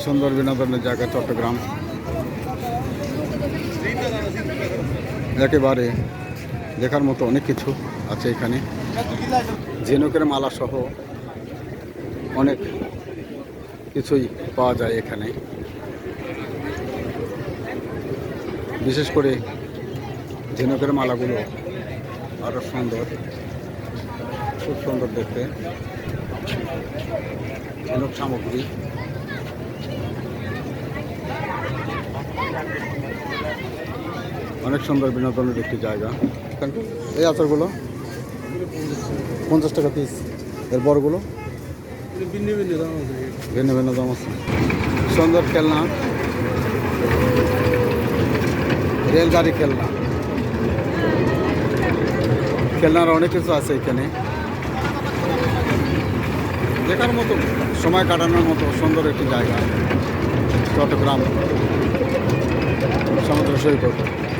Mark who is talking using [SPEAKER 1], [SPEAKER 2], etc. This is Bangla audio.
[SPEAKER 1] সুন্দর বিনোদনের জায়গা চট্টগ্রাম, একেবারে দেখার মতো অনেক কিছু আছে এখানে। ঝিনুকের মালা সহ অনেক কিছুই পাওয়া যায় এখানে। বিশেষ করে ঝিনুকের মালাগুলো আরো সুন্দর, খুব সুন্দর দেখতে। ঝিনুক সামগ্রী, অনেক সুন্দর বিনোদনের একটি জায়গা। এই আচারগুলো 50 টাকা পিস, এর বড়গুলো ভিন্ন ভিন্ন দাম আছে। সুন্দর খেলনা, রেলগাড়ি খেলনা, খেলনার অনেক কিছু আছে এখানে। দেখার মতো, সময় কাটানোর মতো সুন্দর একটি জায়গা চট্টগ্রাম সমুদ্র সৈকত।